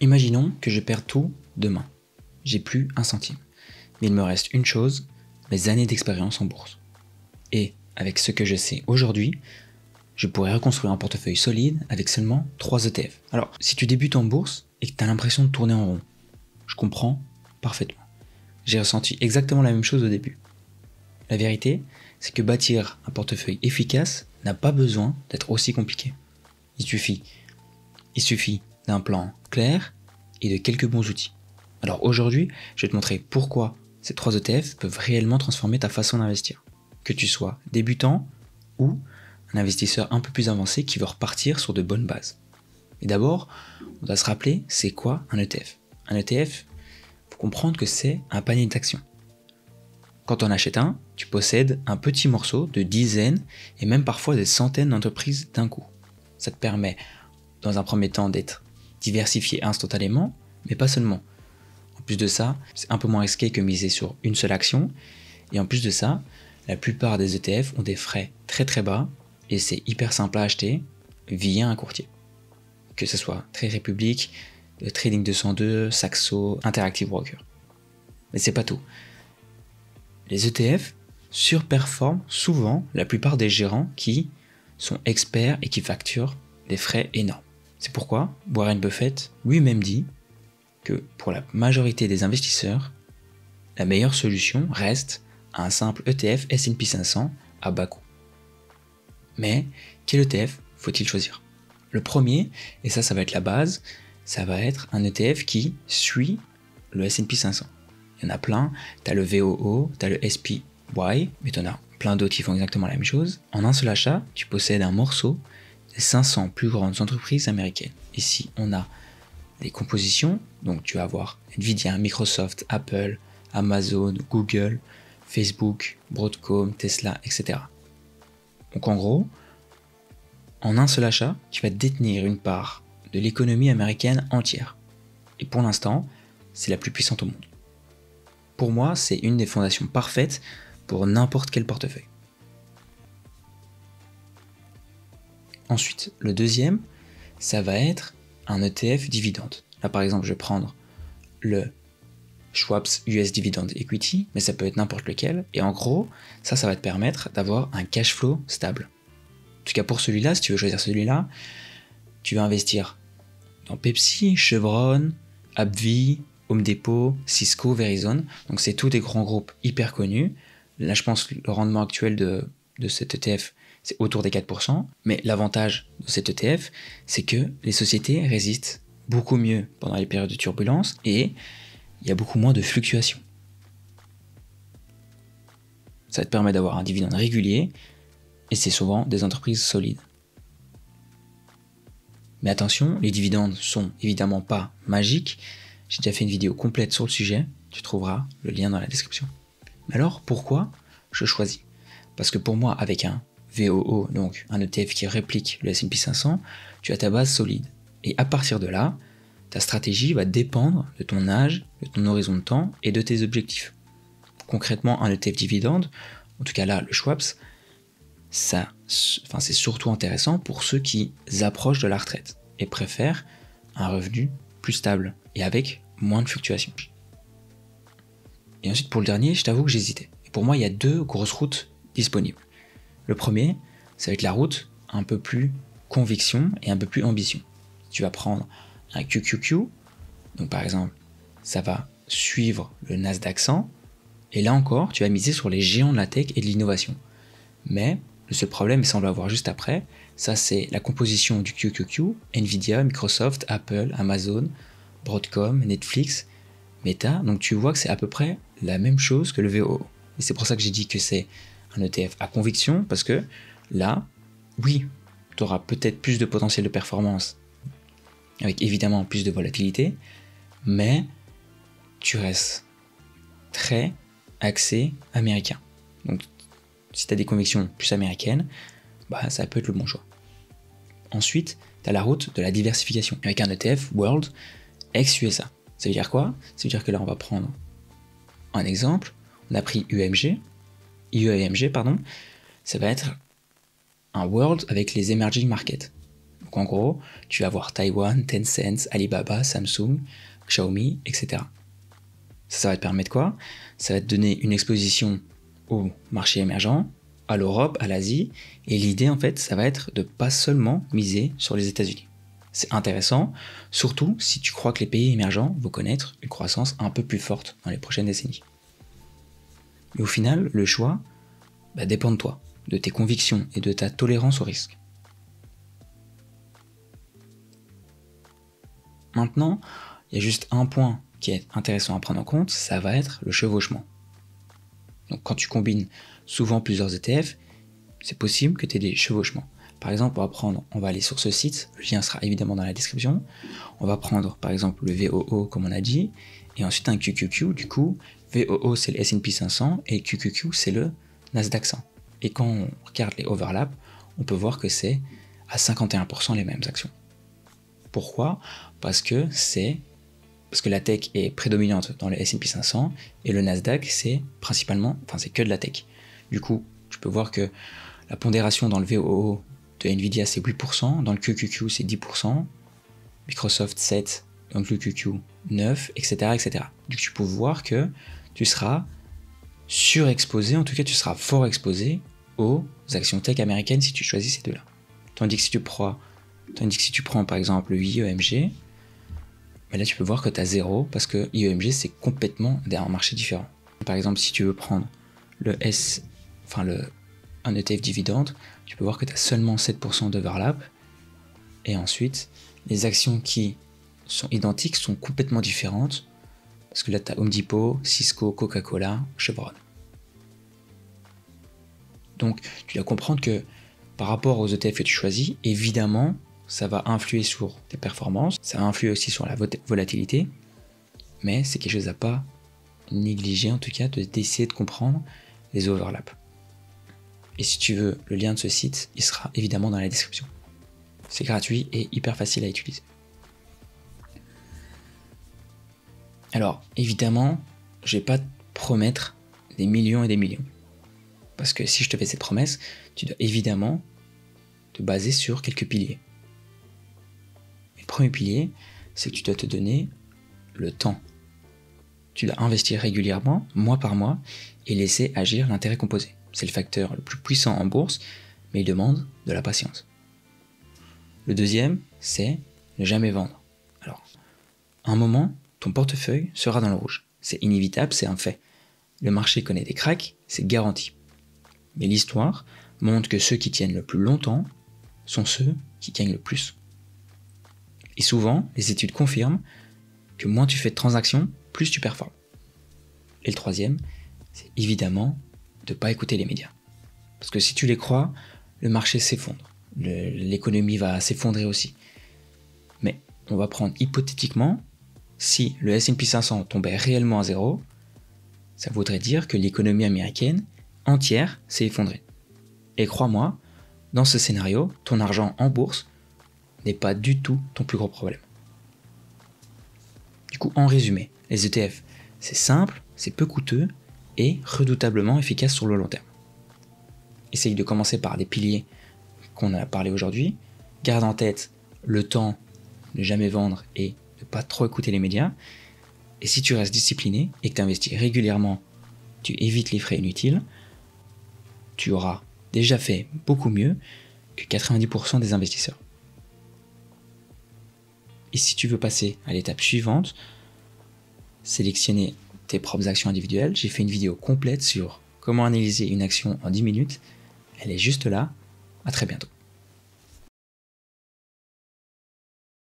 Imaginons que je perds tout demain. J'ai plus un centime. Mais il me reste une chose, mes années d'expérience en bourse. Et avec ce que je sais aujourd'hui, je pourrais reconstruire un portefeuille solide avec seulement 3 ETF. Alors, si tu débutes en bourse et que tu as l'impression de tourner en rond, je comprends parfaitement. J'ai ressenti exactement la même chose au début. La vérité, c'est que bâtir un portefeuille efficace n'a pas besoin d'être aussi compliqué. Il suffit d'un plan clair et de quelques bons outils. Alors aujourd'hui, je vais te montrer pourquoi ces 3 ETF peuvent réellement transformer ta façon d'investir. Que tu sois débutant ou un investisseur un peu plus avancé qui veut repartir sur de bonnes bases. Et d'abord, on doit se rappeler, c'est quoi un ETF ? Un ETF, il faut comprendre que c'est un panier d'actions. Quand on achète un, tu possèdes un petit morceau de dizaines et même parfois des centaines d'entreprises d'un coup. Ça te permet, dans un premier temps, d'être diversifié instantanément, mais pas seulement. En plus de ça, c'est un peu moins risqué que miser sur une seule action. Et en plus de ça, la plupart des ETF ont des frais très très bas et c'est hyper simple à acheter via un courtier. Que ce soit Trade Republic, Trading 202, Saxo, Interactive Broker. Mais c'est pas tout. Les ETF surperforment souvent la plupart des gérants qui sont experts et qui facturent des frais énormes. C'est pourquoi Warren Buffett lui-même dit que pour la majorité des investisseurs, la meilleure solution reste un simple ETF S&P 500 à bas coût. Mais quel ETF faut-il choisir ? Le premier, et ça va être la base, ça va être un ETF qui suit le S&P 500. Il y en a plein, tu as le VOO, tu as le SPY, mais tu en as plein d'autres qui font exactement la même chose. En un seul achat, tu possèdes un morceau des 500 plus grandes entreprises américaines. Ici, on a les compositions, donc tu vas avoir Nvidia, Microsoft, Apple, Amazon, Google, Facebook, Broadcom, Tesla, etc. Donc en gros, en un seul achat, tu vas détenir une part de l'économie américaine entière. Et pour l'instant, c'est la plus puissante au monde. Pour moi, c'est une des fondations parfaites pour n'importe quel portefeuille. Ensuite, le deuxième, ça va être un ETF dividende. Là, par exemple, je vais prendre le Schwab's US Dividend Equity, mais ça peut être n'importe lequel. Et en gros, ça va te permettre d'avoir un cash flow stable. En tout cas, pour celui-là, si tu veux choisir celui-là, tu vas investir dans Pepsi, Chevron, AbbVie, Home Depot, Cisco, Verizon. Donc, c'est tous des grands groupes hyper connus. Là, je pense que le rendement actuel de cet ETF, c'est autour des 4%. Mais l'avantage de cet ETF, c'est que les sociétés résistent beaucoup mieux pendant les périodes de turbulence et il y a beaucoup moins de fluctuations. Ça te permet d'avoir un dividende régulier et c'est souvent des entreprises solides. Mais attention, les dividendes sont évidemment pas magiques. J'ai déjà fait une vidéo complète sur le sujet, tu trouveras le lien dans la description. Mais alors, pourquoi je choisis ? Parce que pour moi, avec un VOO, donc un ETF qui réplique le S&P 500, tu as ta base solide. Et à partir de là, ta stratégie va dépendre de ton âge, de ton horizon de temps et de tes objectifs. Concrètement, un ETF dividende, en tout cas là, le Schwab's, c'est surtout intéressant pour ceux qui approchent de la retraite et préfèrent un revenu plus stable et avec moins de fluctuations. Et ensuite, pour le dernier, je t'avoue que j'hésitais. Et pour moi, il y a 2 grosses routes disponibles. Le premier, ça va être la route un peu plus conviction et un peu plus ambition. Tu vas prendre un QQQ, donc par exemple, ça va suivre le Nasdaq 100, et là encore, tu vas miser sur les géants de la tech et de l'innovation. Mais le seul problème, et ça on va le voir juste après, ça c'est la composition du QQQ, Nvidia, Microsoft, Apple, Amazon, Broadcom, Netflix, Meta, donc tu vois que c'est à peu près la même chose que le VOO. Et c'est pour ça que j'ai dit que c'est un ETF à conviction, parce que là, oui, tu auras peut-être plus de potentiel de performance, avec évidemment plus de volatilité, mais tu restes très axé américain. Donc si tu as des convictions plus américaines, ça peut être le bon choix. Ensuite, tu as la route de la diversification, avec un ETF World ex-USA. Ça veut dire quoi ? Ça veut dire que là, on va prendre un exemple. On a pris IEMG, ça va être un World avec les emerging markets. Donc en gros, tu vas avoir Taïwan, Tencent, Alibaba, Samsung, Xiaomi, etc. Ça va te permettre quoi? Ça va te donner une exposition au marché émergent, à l'Europe, à l'Asie, et l'idée en fait, ça va être de pas seulement miser sur les États-Unis. C'est intéressant, surtout si tu crois que les pays émergents vont connaître une croissance un peu plus forte dans les prochaines décennies. Mais au final, le choix dépend de toi, de tes convictions et de ta tolérance au risque. Maintenant, il y a juste un point qui est intéressant à prendre en compte, ça va être le chevauchement. Donc quand tu combines souvent plusieurs ETF, c'est possible que tu aies des chevauchements. Par exemple, on va aller sur ce site, le lien sera évidemment dans la description. On va prendre par exemple le VOO comme on a dit, et ensuite un QQQ. Du coup, VOO c'est le S&P 500 et QQQ c'est le Nasdaq 100. Et quand on regarde les overlaps, on peut voir que c'est à 51% les mêmes actions. Pourquoi? Parce que la tech est prédominante dans le S&P 500 et le Nasdaq c'est que de la tech. Du coup, tu peux voir que la pondération dans le VOO de Nvidia c'est 8%, dans le QQQ c'est 10%, Microsoft 7%, dans le QQQ 9%, etc. etc. Donc tu peux voir que tu seras surexposé, en tout cas tu seras fort exposé aux actions tech américaines si tu choisis ces deux-là. Tandis que si tu prends par exemple le IEMG, là tu peux voir que tu as 0 parce que IEMG c'est complètement un marché différent. Par exemple si tu veux prendre un ETF dividende, tu peux voir que tu as seulement 7% d'overlap et ensuite les actions qui sont identiques sont complètement différentes parce que là tu as Home Depot, Cisco, Coca-Cola, Chevron. Donc tu dois comprendre que par rapport aux ETF que tu choisis, évidemment ça va influer sur tes performances, ça va influer aussi sur la volatilité, mais c'est quelque chose à pas négliger en tout cas, d'essayer de comprendre les overlaps. Et si tu veux le lien de ce site, il sera évidemment dans la description. C'est gratuit et hyper facile à utiliser. Alors évidemment, je vais pas te promettre des millions et des millions. Parce que si je te fais cette promesse, tu dois évidemment te baser sur quelques piliers. Le premier pilier, c'est que tu dois te donner le temps. Tu dois investir régulièrement, mois par mois, et laisser agir l'intérêt composé. C'est le facteur le plus puissant en bourse, mais il demande de la patience. Le deuxième, c'est ne jamais vendre. Alors, à un moment, ton portefeuille sera dans le rouge. C'est inévitable, c'est un fait. Le marché connaît des cracks, c'est garanti. Mais l'histoire montre que ceux qui tiennent le plus longtemps sont ceux qui gagnent le plus. Et souvent, les études confirment que moins tu fais de transactions, plus tu performes. Et le troisième, c'est évidemment de ne pas écouter les médias. Parce que si tu les crois, le marché s'effondre. L'économie va s'effondrer aussi. Mais on va prendre hypothétiquement, si le S&P 500 tombait réellement à zéro, ça voudrait dire que l'économie américaine entière s'est effondrée. Et crois-moi, dans ce scénario, ton argent en bourse n'est pas du tout ton plus gros problème. Du coup, en résumé, les ETF, c'est simple, c'est peu coûteux et redoutablement efficace sur le long terme. Essaye de commencer par les piliers qu'on a parlé aujourd'hui. Garde en tête le temps, ne jamais vendre et ne pas trop écouter les médias. Et si tu restes discipliné et que tu investis régulièrement, tu évites les frais inutiles, tu auras déjà fait beaucoup mieux que 90% des investisseurs. Et si tu veux passer à l'étape suivante, sélectionner tes propres actions individuelles, j'ai fait une vidéo complète sur comment analyser une action en 10 minutes. Elle est juste là. À très bientôt.